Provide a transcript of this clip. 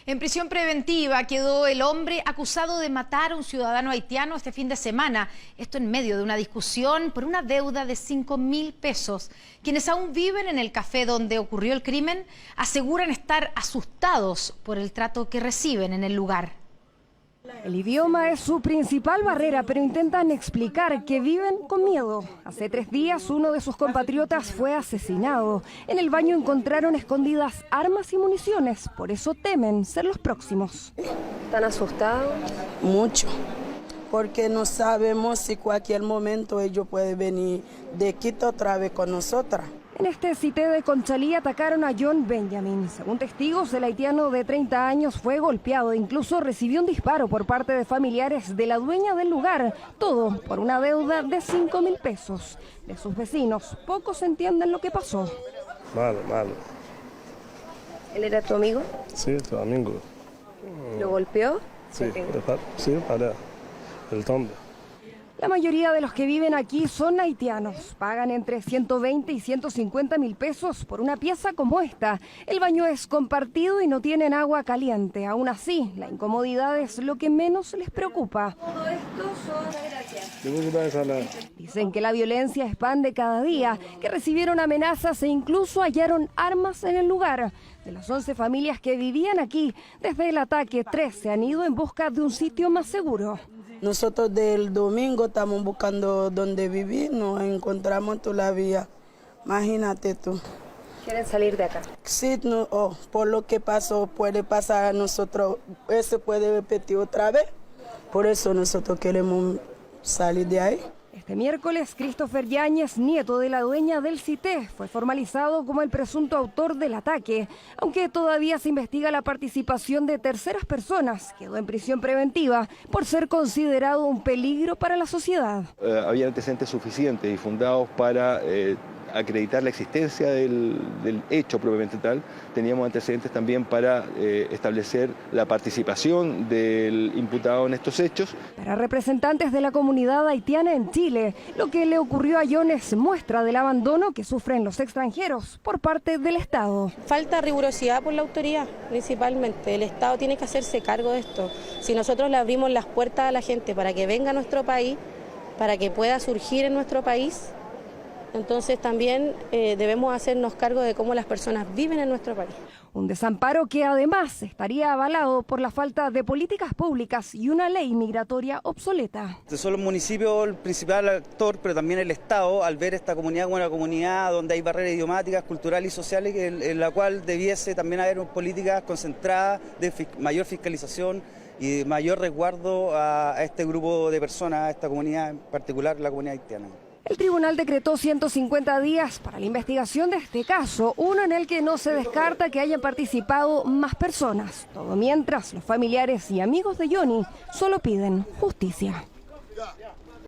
En prisión preventiva quedó el hombre acusado de matar a un ciudadano haitiano este fin de semana. Esto en medio de una discusión por una deuda de 5.000 pesos. Quienes aún viven en el café donde ocurrió el crimen aseguran estar asustados por el trato que reciben en el lugar. El idioma es su principal barrera, pero intentan explicar que viven con miedo. Hace 3 días uno de sus compatriotas fue asesinado. En el baño encontraron escondidas armas y municiones, por eso temen ser los próximos. ¿Están asustados? Mucho, porque no sabemos si cualquier momento ellos pueden venir de Quito otra vez con nosotras. En este sitio de Conchalí atacaron a John Benjamin. Según testigos, el haitiano de 30 años fue golpeado e incluso recibió un disparo por parte de familiares de la dueña del lugar. Todo por una deuda de 5.000 pesos. De sus vecinos, pocos entienden lo que pasó. Malo. ¿Él era tu amigo? Sí, tu amigo. ¿Lo golpeó? Sí, para el tombe. La mayoría de los que viven aquí son haitianos. Pagan entre 120 y 150.000 pesos por una pieza como esta. El baño es compartido y no tienen agua caliente. Aún así, la incomodidad es lo que menos les preocupa. Todo esto son gracias. Dicen que la violencia expande cada día, que recibieron amenazas e incluso hallaron armas en el lugar. De las 11 familias que vivían aquí, desde el ataque, 3 se han ido en busca de un sitio más seguro. Nosotros del domingo estamos buscando dónde vivir, nos encontramos todavía. Imagínate tú. ¿Quieren salir de acá? Sí, no, por lo que pasó puede pasar a nosotros, eso puede repetir otra vez. Por eso nosotros queremos salir de ahí. Este miércoles, Christopher Yáñez, nieto de la dueña del CITE, fue formalizado como el presunto autor del ataque. Aunque todavía se investiga la participación de terceras personas, quedó en prisión preventiva por ser considerado un peligro para la sociedad. Había antecedentes suficientes y fundados para acreditar la existencia del hecho propiamente tal. Teníamos antecedentes también para establecer la participación del imputado en estos hechos. Para representantes de la comunidad haitiana en Chile, lo que le ocurrió a John es muestra del abandono que sufren los extranjeros por parte del Estado. Falta rigurosidad por la autoridad, principalmente. El Estado tiene que hacerse cargo de esto. Si nosotros le abrimos las puertas a la gente para que venga a nuestro país, para que pueda surgir en nuestro país, entonces también debemos hacernos cargo de cómo las personas viven en nuestro país. Un desamparo que además estaría avalado por la falta de políticas públicas y una ley migratoria obsoleta. Son los municipios el principal actor, pero también el Estado, al ver esta comunidad como una comunidad donde hay barreras idiomáticas, culturales y sociales, en la cual debiese también haber políticas concentradas de mayor fiscalización y de mayor resguardo a este grupo de personas, a esta comunidad, en particular la comunidad haitiana. El tribunal decretó 150 días para la investigación de este caso, uno en el que no se descarta que hayan participado más personas. Todo mientras los familiares y amigos de Johnny solo piden justicia.